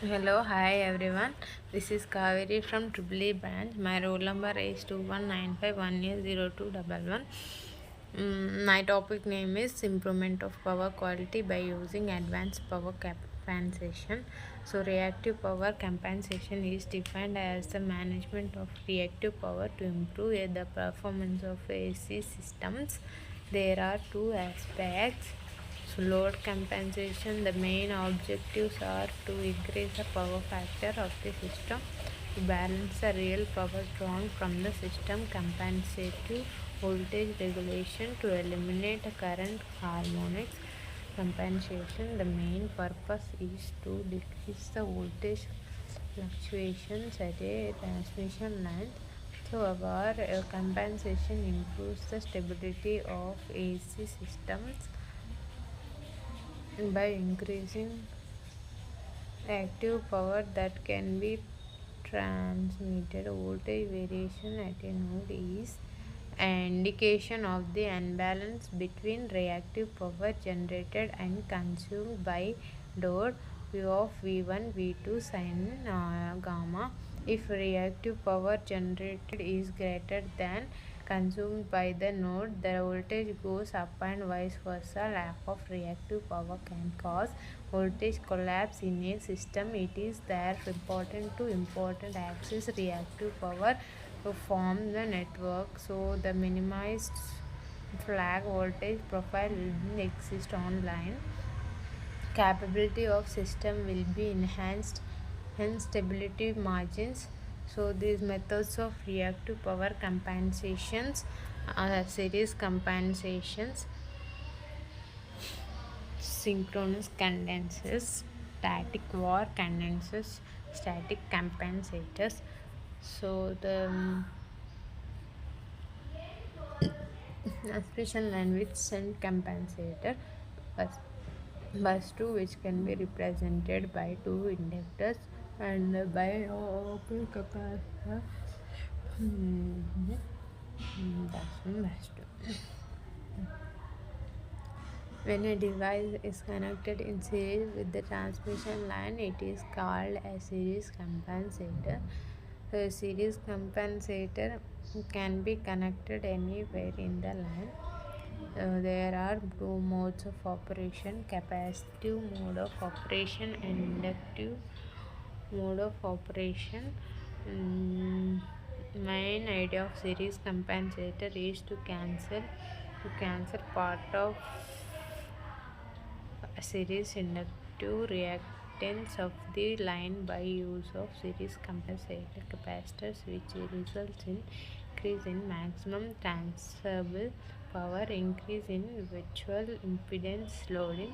Hello, hi everyone. This is Kaveri from Triple E branch. My roll number is 2195180211. My topic name is improvement of power quality by using advanced power compensation. So, reactive power compensation is defined as the management of reactive power to improve the performance of AC systems. There are two aspects. So load compensation, the main objectives are to increase the power factor of the system, to balance the real power drawn from the system, compensative voltage regulation, to eliminate the current harmonics. Compensation, the main purpose is to decrease the voltage fluctuations at a transmission line. So our compensation improves the stability of AC systems by increasing active power that can be transmitted. Voltage variation at a node is an indication of the imbalance between reactive power generated and consumed by load V of V1 V2 sin gamma. If reactive power generated is greater than consumed by the node, the voltage goes up and vice versa. Lack of reactive power can cause voltage collapse in a system. It is therefore important access reactive power to form the network, so the minimized flag voltage profile will exist online. Capability of system will be enhanced, hence stability margins. So these methods of reactive power compensations are series compensations, synchronous condensers, static war condensers, static compensators. So the transmission line with shunt compensator, bus, bus 2, which can be represented by two inductors and by open capacitor. That's one, bus 2. When a device is connected in series with the transmission line, it is called a series compensator. So a series compensator can be connected anywhere in the line. There are two modes of operation: capacitive mode of operation and inductive mode of operation. Main idea of series compensator is to cancel part of series inductive reactance of the line by use of series compensator capacitors, which results in increase in maximum transferable power, increase in virtual impedance loading,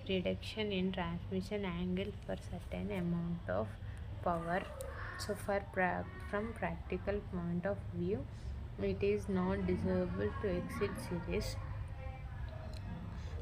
reduction in transmission angle for certain amount of power. So from practical point of view, it is not desirable to exit series.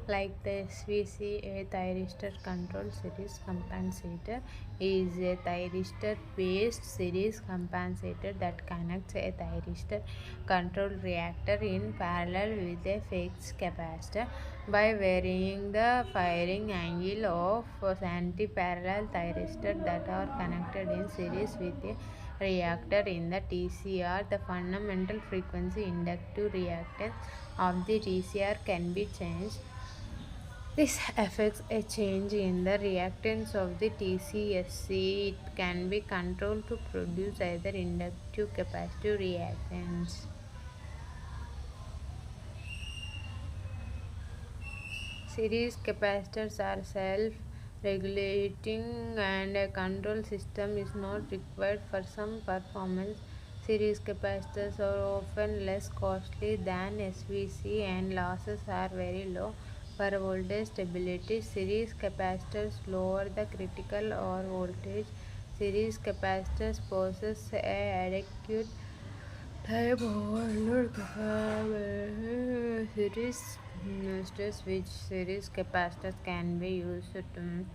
Like the SVC, a thyristor control series compensator is a thyristor based series compensator that connects a thyristor control reactor in parallel with a fixed capacitor by varying the firing angle of anti-parallel thyristors that are connected in series with a reactor in the TCR. The fundamental frequency inductive reactance of the TCR can be changed. This affects a change in the reactance of the TCSC. It can be controlled to produce either inductive capacitive reactance. Series capacitors are self-regulating and a control system is not required for some performance. Series capacitors are often less costly than SVC and losses are very low. For voltage stability, series capacitors lower the critical or voltage. Series capacitors possess a adequate time overload series stress, which series capacitors can be used to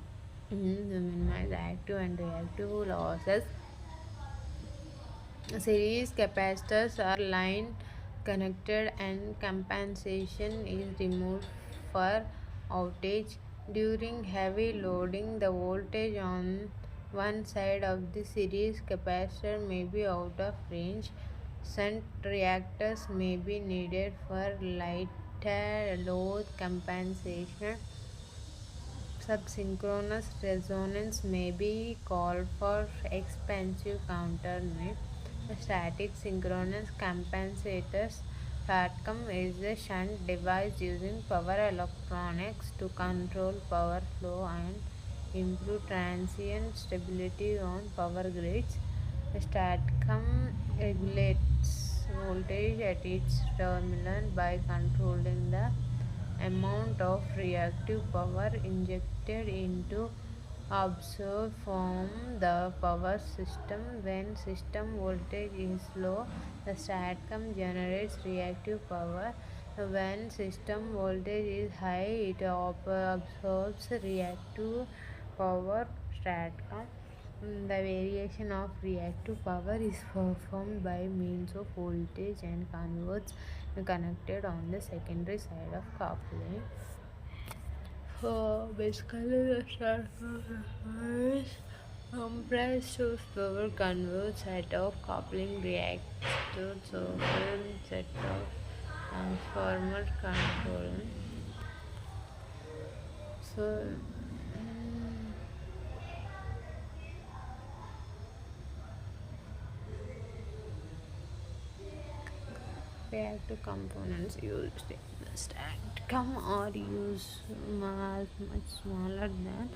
minimize active and reactive losses. Series capacitors are line connected and compensation is removed for outage. During heavy loading, the voltage on one side of the series capacitor may be out of range. Shunt reactors may be needed for lighter load compensation. Subsynchronous resonance may be called for expensive countermeasure. Static synchronous compensators. STATCOM is a shunt device using power electronics to control power flow and improve transient stability on power grids. STATCOM regulates voltage at its terminal by controlling the amount of reactive power injected into absorbed from the power system. When system voltage is low, the STATCOM generates reactive power. When system voltage is high, it absorbs reactive power. STATCOM, the variation of reactive power is performed by means of voltage and converts connected on the secondary side of coupling. Basically, the STATCOM is compressed to power converts set of coupling reactor circuit set of transformer control. So, reactive components used in the STATCOM are much smaller than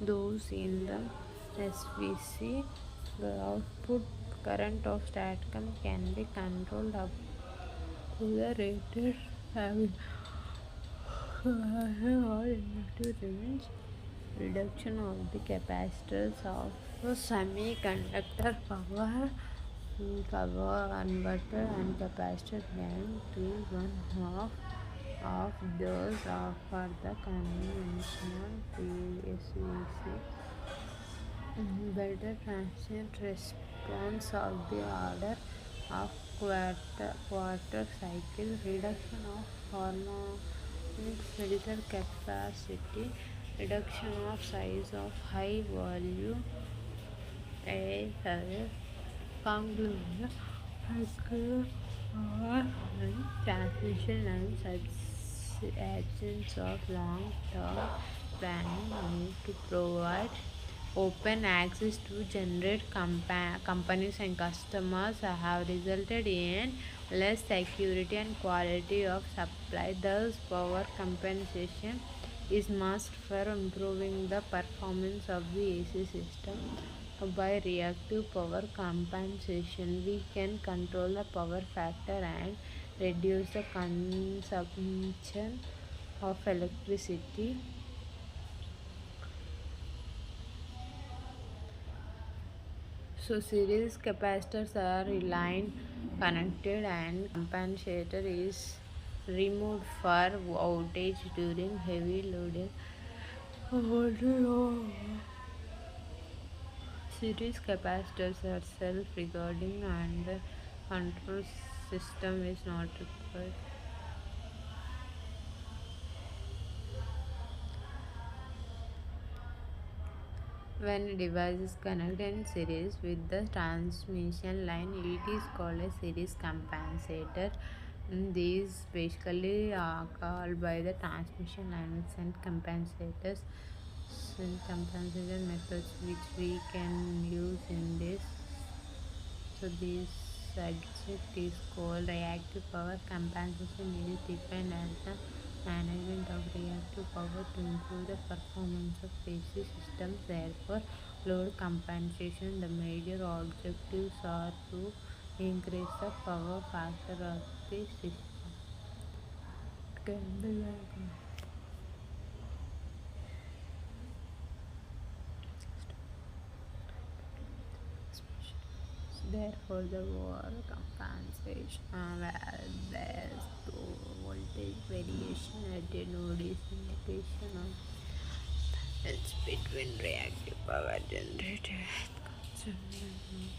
those in the SVC. The output current of STATCOM can be controlled up to the rated having or inductive range. Reduction of the capacitors of semiconductor power converter and capacitor gain to one half of those for the conventional PSVC. Better transient response of the order of quarter cycle. Reduction of harmonic filter capacity. Reduction of size of high volume a conglomerate and transmission lines. Absence of long-term planning need to provide open access to generate companies and customers have resulted in less security and quality of supply. Thus, power compensation is must for improving the performance of the AC system. By reactive power compensation, we can control the power factor and reduce the consumption of electricity. So series capacitors are line connected and compensator is removed for outage during heavy loading. Series capacitors are self-regarding and the control system is not required. When a device is connected in series with the transmission line, it is called a series compensator. These basically are called by the transmission lines and compensators. Compensator methods which we can use in this. So this subject is called reactive power compensation. It is defined as the management of reactive power to improve the performance of AC systems. Therefore, load compensation. The major objectives are to increase the power factor of the system. It can be like therefore, the war compensation whereas the voltage variation at a node is indication of it's between reactive power generated and consumed.